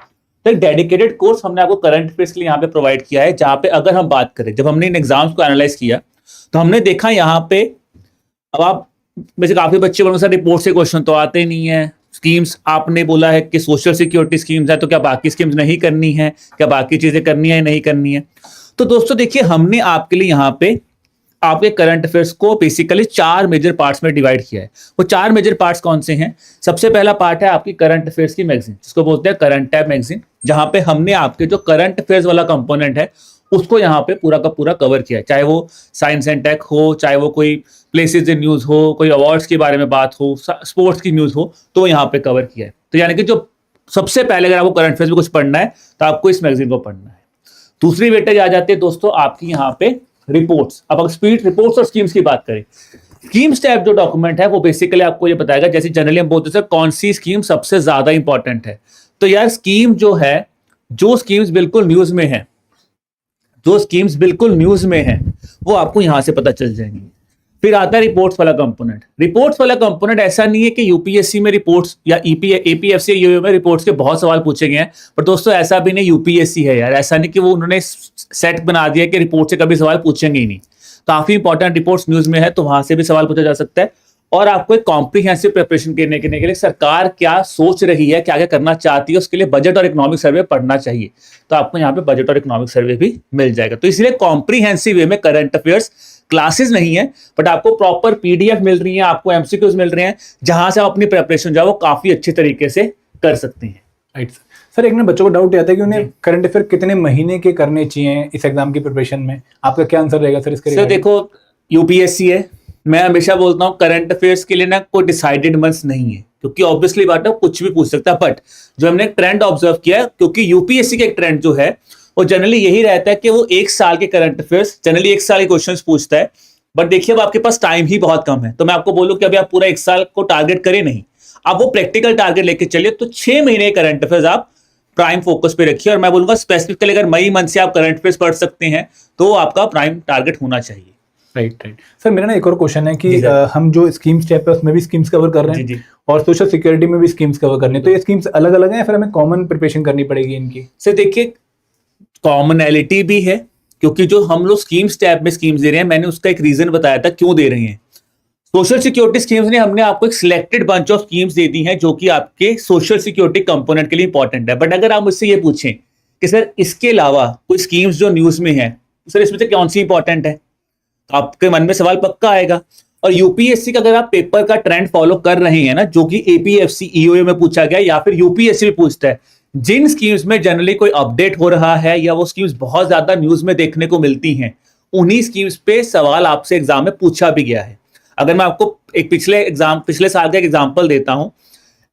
तो एक डेडिकेटेड कोर्स हमने आपको करंट अफेयर्स के लिए यहाँ पे प्रोवाइड किया है, जहाँ पे अगर हम बात करें, जब हमने इन एग्जाम्स को एनालाइज किया तो हमने देखा यहाँ पे, अब आप में से काफी बच्चे बोलोगे सर रिपोर्ट से क्वेश्चन तो आते नहीं है, स्कीम्स आपने बोला है कि सोशल सिक्योरिटी स्कीम्स है, तो क्या बाकी स्कीम्स नहीं करनी है, क्या बाकी चीजें करनी है नहीं करनी है? तो दोस्तों देखिए, हमने आपके लिए यहाँ पे आपके करंट अफेयर्स को बेसिकली 4 मेजर पार्ट्स में डिवाइड किया है। वो 4 मेजर पार्ट्स कौन से हैं? सबसे पहला पार्ट है आपकी करंट अफेयर्स की मैगजीन, जिसको बोलते हैं करंट टैब मैगजीन, जहां पे हमने आपके जो करंट अफेयर्स वाला कंपोनेंट है उसको यहाँ पे पूरा का पूरा कवर किया है, चाहे वो साइंस एंड टेक हो, चाहे वो कोई प्लेसेस इन न्यूज हो, कोई अवार्ड्स के बारे में बात हो, स्पोर्ट्स की न्यूज हो, तो यहाँ पे कवर किया है। तो यानी कि जो सबसे पहले अगर आपको करंट अफेयर्स में कुछ पढ़ना है तो आपको इस मैगजीन को पढ़ना है। दूसरी वेटेज आ जाती है दोस्तों आपकी यहाँ पे रिपोर्ट्स। अब अगर स्पीड रिपोर्ट्स और स्कीम्स की बात करें, स्कीम्स टाइप जो डॉक्यूमेंट है वो बेसिकली आपको ये बताएगा, जैसे जनरली हम बोलते हैं कौन सी स्कीम सबसे ज्यादा इंपॉर्टेंट है। तो यार स्कीम जो है, जो स्कीम्स बिल्कुल न्यूज में है, जो स्कीम्स बिल्कुल न्यूज में है, वो आपको यहां से पता चल जाएंगी। फिर आता है रिपोर्ट्स वाला कंपोनेंट। रिपोर्ट्स वाला कंपोनेंट ऐसा नहीं है कि यूपीएससी में रिपोर्ट्स या एपीएफसी यूयू में रिपोर्ट्स के बहुत सवाल पूछे गए हैं, पर दोस्तों ऐसा भी नहीं यूपीएससी है यार, ऐसा नहीं कि वो उन्होंने सेट बना दिया कि रिपोर्ट से कभी सवाल पूछेंगे ही नहीं। काफी इंपॉर्टेंट रिपोर्ट्स न्यूज में है तो वहां से भी सवाल पूछा जा सकता है। और आपको एक कॉम्प्रिहेंसिव प्रिपरेशन करने के लिए सरकार क्या सोच रही है, क्या क्या करना चाहती है, उसके लिए बजट और इकोनॉमिक सर्वे पढ़ना चाहिए। तो आपको यहाँ पे बजट और इकोनॉमिक सर्वे भी मिल जाएगा। तो इसलिए कॉम्प्रिहेंसिव वे में करंट अफेयर्स क्लासेस नहीं है, बट आपको प्रॉपर पीडीएफ मिल रही है, आपको एमसीक्यूज मिल रहे हैं, जहां से आप अपनी प्रिपरेशन जो है वो काफी अच्छे तरीके से कर सकते हैं। राइट सर, एक ना बच्चों को डाउट आता है कि उन्हें करंट अफेयर कितने महीने के करने चाहिए इस एग्जाम की प्रिपरेशन में, आपका क्या आंसर रहेगा सर इसके? सर देखो, यूपीएससी है, मैं हमेशा बोलता हूँ करंट अफेयर्स के लिए ना कोई डिसाइडेड मंथ्स नहीं है, क्योंकि ऑब्वियसली बात है कुछ भी पूछ सकता है। बट जो हमने ट्रेंड ऑब्जर्व किया है, क्योंकि यूपीएससी का एक ट्रेंड जो है वो जनरली यही रहता है कि वो एक साल के करंट अफेयर्स, जनरली एक साल के क्वेश्चंस पूछता है। बट देखिए अब आपके पास टाइम ही बहुत कम है, तो मैं आपको बोलूं कि अभी आप पूरा एक साल को टारगेट करें नहीं, आप वो प्रैक्टिकल टारगेट लेके चलिए। तो 6 महीने करंट अफेयर्स आप प्राइम फोकस पे रखिए, और मैं बोलूंगा स्पेसिफिकली अगर मई मंथ से आप करंट अफेयर्स पढ़ सकते हैं तो आपका प्राइम टारगेट होना चाहिए। राइट सर, मेरा ना एक और क्वेश्चन है कि जी सर। हम जो स्कीम स्टेप है उसमें भी स्कीम्स कवर कर रहे हैं जी। और सोशल सिक्योरिटी में भी स्कीम्स कवर करनी है, तो ये स्कीम्स अलग अलग हैं या फिर हमें कॉमन प्रिपरेशन करनी पड़ेगी इनकी? सर देखिए, कॉमनैलिटी भी है, क्योंकि जो हम लोग स्कीम्स टैब में स्कीम्स दे रहे हैं, मैंने उसका एक रीजन बताया था क्यों दे रहे हैं। सोशल सिक्योरिटी स्कीम्स ने हमने आपको एक सिलेक्टेड बंच ऑफ स्कीम्स दे दी हैं जो कि आपके सोशल सिक्योरिटी कंपोनेंट के लिए इंपॉर्टेंट है। बट अगर आप मुझसे ये पूछें कि सर इसके अलावा कोई स्कीम्स जो न्यूज में है, सर इसमें से कौन सी इंपॉर्टेंट है, तो आपके मन में सवाल पक्का आएगा। और यूपीएससी का अगर आप पेपर का ट्रेंड फॉलो कर रहे हैं ना, जो कि एपीएफसी ईओए में पूछा गया या फिर यूपीएससी में पूछता है, जिन स्कीम्स में जनरली कोई अपडेट हो रहा है या वो स्कीम्स बहुत ज्यादा न्यूज में देखने को मिलती हैं, उन्हीं स्कीम्स पे सवाल आपसे एग्जाम में पूछा भी गया है। अगर मैं आपको एक पिछले साल का एक एग्जांपल देता हूं,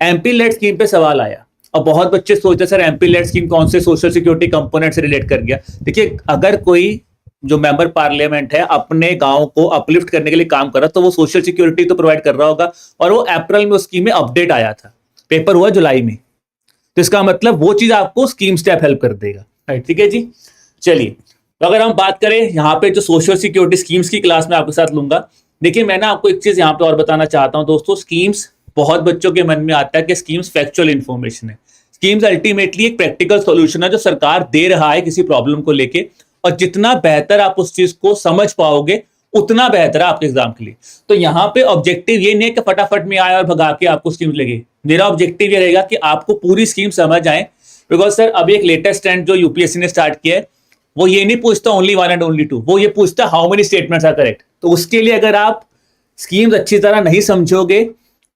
एमपी लेट स्कीम पे सवाल आया और बहुत बच्चे सोचते सर एमपी लेट स्कीम कौन से सोशल सिक्योरिटी कंपोनेंट से रिलेट कर गया। देखिए, अगर कोई जो मेंबर पार्लियामेंट है अपने गांव को अपलिफ्ट करने के लिए काम कर रहा, तो वो सोशल सिक्योरिटी तो प्रोवाइड कर रहा होगा, और वो अप्रैल में उस स्कीम में अपडेट आया था, पेपर हुआ जुलाई में, तो इसका मतलब वो चीज आपको स्कीम स्टेप हेल्प कर देगा। ठीक है जी, चलिए। तो अगर हम बात करें यहाँ पे जो सोशल सिक्योरिटी स्कीम्स की क्लास में आपके साथ लूंगा, देखिए मैं ना आपको एक चीज यहाँ पे और बताना चाहता हूँ दोस्तों। स्कीम्स, बहुत बच्चों के मन में आता है कि स्कीम्स फैक्चुअल इंफॉर्मेशन है। स्कीम्स अल्टीमेटली एक प्रैक्टिकल सॉल्यूशन है जो सरकार दे रहा है किसी प्रॉब्लम को लेके, और जितना बेहतर आप उस चीज को समझ पाओगे उतना बेहतर है आपके एग्जाम के लिए। तो यहाँ पे ऑब्जेक्टिव ये नहीं है कि फटाफट में आए और भगा के आपको स्कीम लगे। मेरा ऑब्जेक्टिव ये रहेगा कि आपको पूरी स्कीम समझ आए, बिकॉज सर अभी एक लेटेस्ट ट्रेंड जो यूपीएससी ने स्टार्ट किया है, वो ये नहीं पूछता ओनली 1 एंड ओनली 2, वो ये पूछता how many statements are correct. तो उसके लिए अगर आप स्कीम्स अच्छी तरह नहीं समझोगे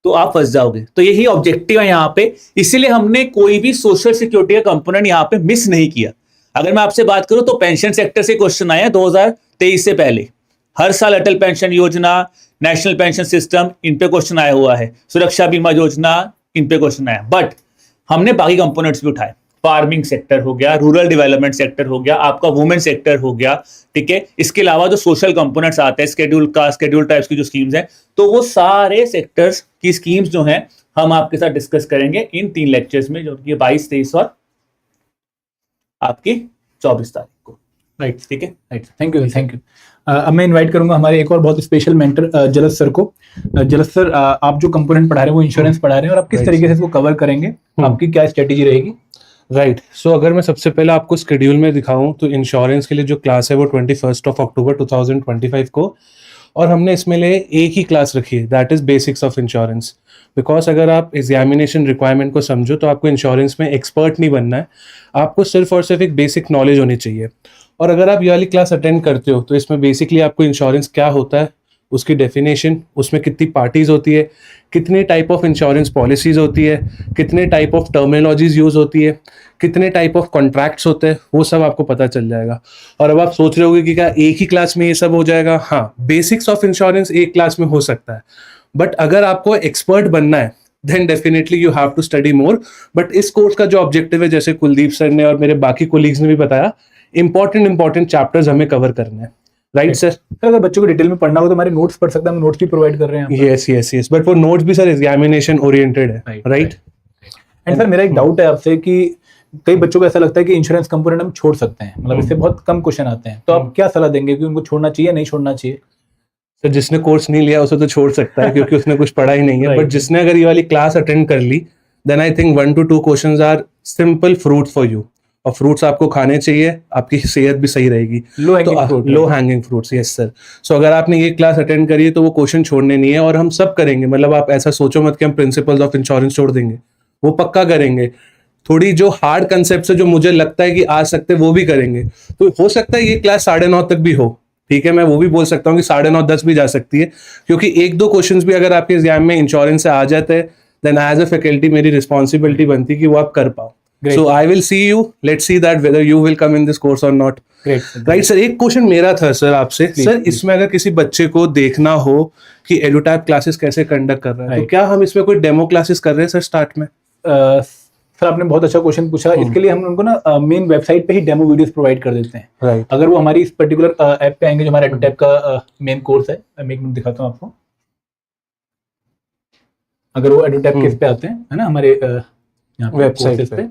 तो आप फंस जाओगे। तो यही ऑब्जेक्टिव है यहाँ पे, इसीलिए हमने कोई भी सोशल सिक्योरिटी का कंपोनेंट यहाँ पे मिस नहीं किया। अगर मैं आपसे बात करूं तो पेंशन सेक्टर से क्वेश्चन आए हैं 2023 से पहले, हर साल अटल पेंशन योजना, नेशनल पेंशन सिस्टम, इन पे क्वेश्चन आया हुआ है, सुरक्षा बीमा योजना, इन पे क्वेश्चन आया। बट हमने बाकी कंपोनेंट्स भी उठाए, फार्मिंग सेक्टर हो गया, रूरल डेवलपमेंट सेक्टर हो गया, आपका वुमेन सेक्टर हो गया, ठीक है। इसके अलावा जो सोशल कंपोनेंट्स आते हैं, शेड्यूल टाइप्स की जो स्कीम्स हैं, तो वो सारे सेक्टर्स की स्कीम्स जो हैं हम आपके साथ डिस्कस करेंगे इन 3 लेक्चर्स में, जो कि 22, 23 और आपकी 24 तारीख को। राइट, ठीक है, राइट, थैंक यू। अब मैं इनवाइट करूंगा हमारे एक और बहुत स्पेशल मेंटर जलज सर को। जलज सर, आप जो कंपोनेंट पढ़ा रहे हैं वो इंश्योरेंस पढ़ा रहे हैं, और आप किस तरीके से इसको कवर करेंगे, आपकी क्या स्ट्रेटेजी रहेगी? राइट, सो अगर मैं सबसे पहले आपको स्केड्यूल में दिखाऊं तो इंश्योरेंस के लिए जो क्लास है वो 21 अक्टूबर 2025 को, और हमने इसमें लिए एक ही क्लास रखी है, that is basics of insurance. Because अगर आप एग्जामिनेशन रिक्वायरमेंट को समझो तो आपको इंश्योरेंस में एक्सपर्ट नहीं बनना है, आपको सिर्फ और सिर्फ एक बेसिक नॉलेज होनी चाहिए। और अगर आप ये वाली क्लास अटेंड करते हो तो इसमें बेसिकली आपको इंश्योरेंस क्या होता है, उसकी डेफिनेशन, उसमें कितनी पार्टीज होती है, कितने टाइप ऑफ इंश्योरेंस पॉलिसीज होती है, कितने टाइप ऑफ टर्मिनोलॉजीज यूज होती है, कितने टाइप ऑफ कॉन्ट्रैक्ट्स होते हैं, वो सब आपको पता चल जाएगा। और अब आप सोच रहे होगे कि क्या एक ही क्लास में ये सब हो जाएगा? हाँ, बेसिक्स ऑफ इंश्योरेंस एक क्लास में हो सकता है, बट अगर आपको एक्सपर्ट बनना है then definitely you have to study more. But इस कोर्स का जो ऑब्जेक्टिव है, जैसे कुलदीप सर ने और मेरे बाकी कोलीग्स ने भी बताया, इंपॉर्टेंट चैप्टर्स हमें कवर करने हैं। राइट सर, अगर बच्चों को डिटेल में पढ़ना हो तो हमारे नोट्स पढ़ सकते हैं, हम नोट्स भी प्रोवाइड कर रहे हैं। यस, बट वो नोट्स भी सर एग्जामिनेशन ओरिएंटेड है। राइट, एंड सर मेरा एक डाउट है आपसे कि कई बच्चों को ऐसा लगता है कि इंश्योरेंस कंपोनेंट हम छोड़ सकते हैं, मतलब इससे बहुत कम क्वेश्चन आते हैं, तो आप क्या सलाह देंगे कि उनको छोड़ना चाहिए नहीं छोड़ना चाहिए? सर जिसने कोर्स नहीं लिया उसे तो छोड़ सकता है क्योंकि उसने कुछ पढ़ा ही नहीं है, बट जिसने अगर ये वाली क्लास अटेंड कर ली then I think 1 to 2 questions are simple fruit for you, और फ्रूट्स आपको खाने चाहिए, आपकी सेहत भी सही रहेगी। Low hanging fruit, low hanging fruits, yes sir. So अगर आपने ये क्लास अटेंड करी है तो वो क्वेश्चन छोड़ने नहीं है, और हम सब करेंगे। मतलब आप ऐसा सोचो मत कि हम प्रिंसिपल्स ऑफ इंश्योरेंस छोड़ देंगे, वो पक्का करेंगे। थोड़ी जो हार्ड कंसेप्ट है जो मुझे लगता है कि आ सकते वो भी करेंगे। तो हो सकता है ये क्लास 9:30 तक भी हो, ठीक है, मैं वो भी बोल सकता हूँ कि 9:30 10 भी जा सकती है, क्योंकि 1-2 क्वेश्चंस भी अगर आपके एग्जाम में इंश्योरेंस से आ जाते हैं, देन एज अ फैकल्टी मेरी रिस्पॉन्सिबिलिटी बनती है कि वो आप कर पाओ। So I will see you, let's see that whether you will come in this course और नॉट। राइट सर, एक क्वेश्चन मेरा था सर आपसे, सर इसमें अगर किसी बच्चे को देखना हो कि एडुटैप क्लासेस कैसे कंडक्ट कर रहा है, तो क्या हम इसमें कोई डेमो क्लासेस कर रहे हैं सर स्टार्ट में? सर आपने बहुत अच्छा क्वेश्चन पूछा। इसके लिए हम उनको ना मेन वेबसाइट पे ही डेमो वीडियोस प्रोवाइड कर देते हैं। राइट, अगर वो हमारी इस पर्टिकुलर ऐप पे आएंगे जो हमारा एडुटैप का मेन कोर्स है, मैं एक मिनट दिखाता हूँ आपको। अगर वो एडुटैप के इस पे आते हैं, है ना, हमारे यहाँ पे वेबसाइट कोर्सेज पे,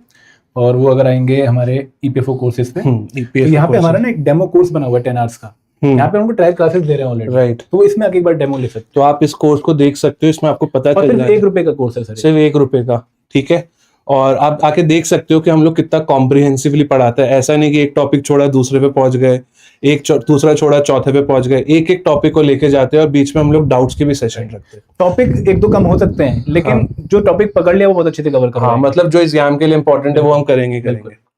और वो अगर आएंगे हमारे ईपीएफओ कोर्सेज पे, तो यहाँ पे हमारा ना एक डेमो कोर्स बना हुआ है 10 आवर्स का। यहाँ पे उनको ट्रायल क्लासेस दे रहे हैं ऑलरेडी। राइट, तो इसमें आके एक बार डेमो ले सकते तो आप इस कोर्स को देख सकते हो, इसमें आपको पता हो। और चल सिर्फ जाएगा। 1 रुपए का कोर्स है सर, सिर्फ 1 रुपए का, ठीक है। और आप आके देख सकते हो कि हम लोग कितना कॉम्प्रिहेंसिवली पढ़ाते हैं। ऐसा नहीं कि एक टॉपिक छोड़ा दूसरे पे पहुंच गए, दूसरा छोड़ा चौथे पे पहुंच गए। एक एक टॉपिक को लेके जाते हैं, और बीच में हम लोग डाउट्स के भी सेशन रखते हैं। टॉपिक 1-2 कम हो सकते हैं, लेकिन जो टॉपिक पकड़ लिया वो बहुत अच्छे से कवर कर रहा हाँ, है। मतलब जो एग्जाम के लिए इंपॉर्टेंट है वो हम करेंगे।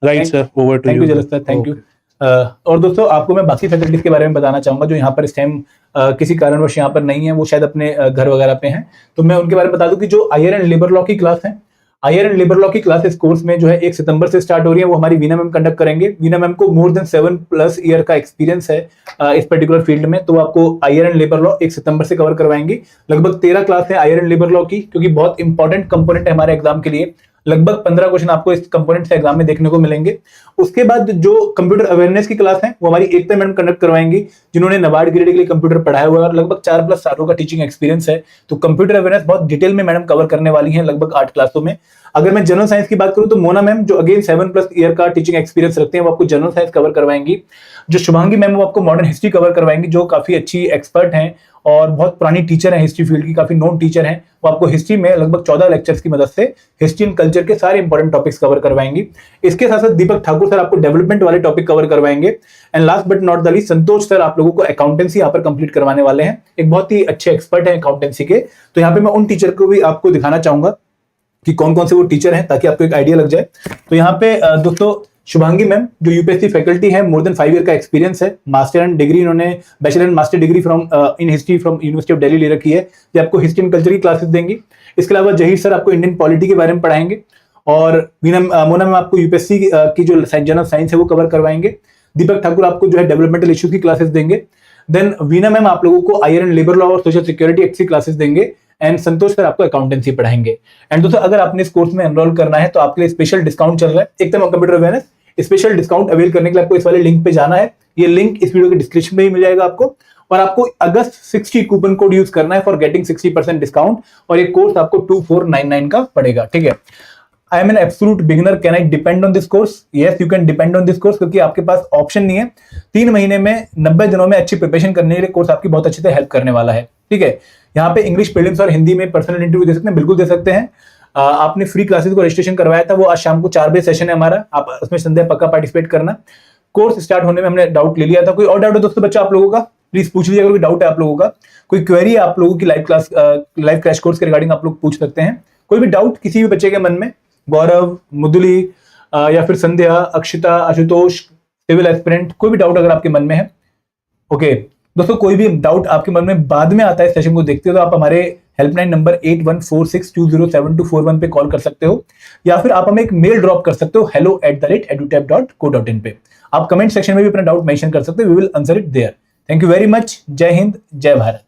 Right sir, over to thank you जलस सर, थैंक यू। और दोस्तों आपको मैं बाकी फैसिलिटीज के बारे में बताना चाहूंगा जो यहाँ पर इस टाइम किसी कारणवश यहाँ पर नहीं है, वो शायद अपने घर वगैरह पे हैं। तो मैं उनके बारे में बता दूं कि जो आईआर एंड लेबर लॉ की क्लास है, आईआर एंड लेबर लॉ की क्लास इस कोर्स में जो है 1 सितंबर से स्टार्ट हो रही है, वो हमारी वीना मैम कंडक्ट करेंगे। वीना मैम को मोर देन 7+ ईयर का एक्सपीरियंस है इस पर्टिकुलर फील्ड में, तो आपको आईआर एंड लेबर लॉ 1 सितंबर से कवर करवाएंगे। लगभग 13 क्लास है आईआर एंड लेबर लॉ की, क्योंकि बहुत इंपॉर्टेंट कंपोनेंट है हमारे एग्जाम के लिए। लगभग 15 क्वेश्चन आपको इस कंपोनेंट से एग्जाम में देखने को मिलेंगे। उसके बाद जो कंप्यूटर अवेयरनेस की क्लास है वो हमारी एकता मैडम कंडक्ट करवाएंगी, जिन्होंने नबार्ड ग्रेड के लिए कंप्यूटर पढ़ाया हुआ है और लगभग 4+ सालों का टीचिंग एक्सपीरियंस है। तो कंप्यूटर अवेयरनेस बहुत डिटेल में मैडम कवर करने वाली है लगभग 8 क्लासों में। अगर मैं जनरल साइंस की बात करूं तो मोना मैम जो अगेन 7+ ईयर का टीचिंग एक्सपीरियंस रखते हैं, वो आपको जनरल साइंस कवर करवाएंगी। जो शुभांगी मैम वो आपको मॉडर्न हिस्ट्री कवर करवाएंगी, जो काफी अच्छी एक्सपर्ट हैं और बहुत पुरानी टीचर है हिस्ट्री फील्ड की, काफी नोन टीचर हैं। वो आपको हिस्ट्री में लगभग 14 लेक्चर्स की मदद से हिस्ट्री एंड कल्चर के सारे इंपॉर्टेंट टॉपिक्स कवर करवाएंगी। इसके साथ साथ दीपक ठाकुर सर आपको डेवलपमेंट वाले टॉपिक कवर करवाएंगे। And last but not the least Santosh sir आप लोगों को अकाउंटेंसी यहाँ पर कंप्लीट करवाने वाले हैं, एक बहुत ही अच्छे एक्सपर्ट हैं अकाउंटेंसी के। तो यहाँ पे मैं उन टीचर को भी आपको दिखाना चाहूंगा कि कौन कौन से वो टीचर हैं, ताकि आपको एक आइडिया लग जाए। तो यहाँ पे दोस्तों शुभांगी मैम जो यूपीएससी फैकल्टी है, मोर देन 5 ईयर का एक्सपीरियंस है, मास्टर एंड डिग्री इन्होंने bachelor and master degree from in history from university of Delhi ले रखी है। ये आपको हिस्ट्री एंड कल्चर की क्लासेस देंगी। इसके अलावा जहीर सर आपको इंडियन पॉलिटी के बारे में पढ़ाएंगे, और मोना मैम आपको यूपीएससी की जो जनरल साइंस है वो कवर करवाएंगे। दीपक ठाकुर आपको जो है डेवलपमेंटल इश्यूज की क्लासेस देंगे। देन वीना मैम आप लोगों को आईआर एंड लेबर लॉ और सोशल सिक्योरिटी एक्ट की क्लासेस देंगे। एंड संतोष सर आपको अकाउंटेंसी पढ़ाएंगे। एंड दोस्तों अगर आपने इस कोर्स में एनरोल करना है तो आपके लिए स्पेशल डिस्काउंट चल रहा है, एकदम computer awareness. Special discount avail करने के लिए आपको इस वाले लिंक पे जाना है। ये लिंक इस वीडियो के डिस्क्रिप्शन में ही मिल जाएगा आपको, और आपको अगस्त 60 कूपन कोड यूज करना है फॉर गेटिंग 60% डिस्काउंट, और ये कोर्स आपको 2499 का पड़ेगा। ठीक है, I am an absolute beginner, can I depend on this course? Yes, you can depend on this course, क्योंकि आपके पास ऑप्शन नहीं है। 3 महीने में 90 दिनों में अच्छी प्रिपरेशन करने के लिए कोर्स आपकी बहुत अच्छे से हेल्प करने वाला है। ठीक है, यहाँ पे इंग्लिश प्रीलिम्स और हिंदी में पर्सनल इंटरव्यू दे सकते हैं, बिल्कुल दे सकते हैं। आपने फ्री क्लासेस को रजिस्ट्रेशन करवाया था, वो आज शाम को 4 बजे सेशन है हमारा, आप उसमें संध्या पक्का पार्टिसिपेट करना। कोर्स स्टार्ट होने में हमने डाउट ले लिया था। कोई और डाउट है दोस्तों बच्चा आप लोगों का, प्लीज पूछ लीजिए। अगर कोई डाउट है आप लोगों का, कोई क्वेरी है आप लोगों की लाइव क्रैश कोर्स के रिगार्डिंग, आप लोग पूछ सकते हैं। कोई भी डाउट किसी भी बच्चे के मन में, गौरव, मुदुली या फिर संध्या, अक्षिता, आशुतोष, सिविल एस्पिरेंट, कोई भी डाउट अगर आपके मन में है, ओके दोस्तों, कोई भी डाउट आपके मन में बाद में आता है सेशन को देखते हो, तो आप हमारे हेल्पलाइन नंबर 8146207241 पे कॉल कर सकते हो, या फिर आप हमें एक मेल ड्रॉप कर सकते हो hello@edutap.co.in पे। आप कमेंट सेक्शन में भी अपना डाउट मेंशन कर सकते हो, we will answer it there. Thank you very much. जय हिंद, जय भारत।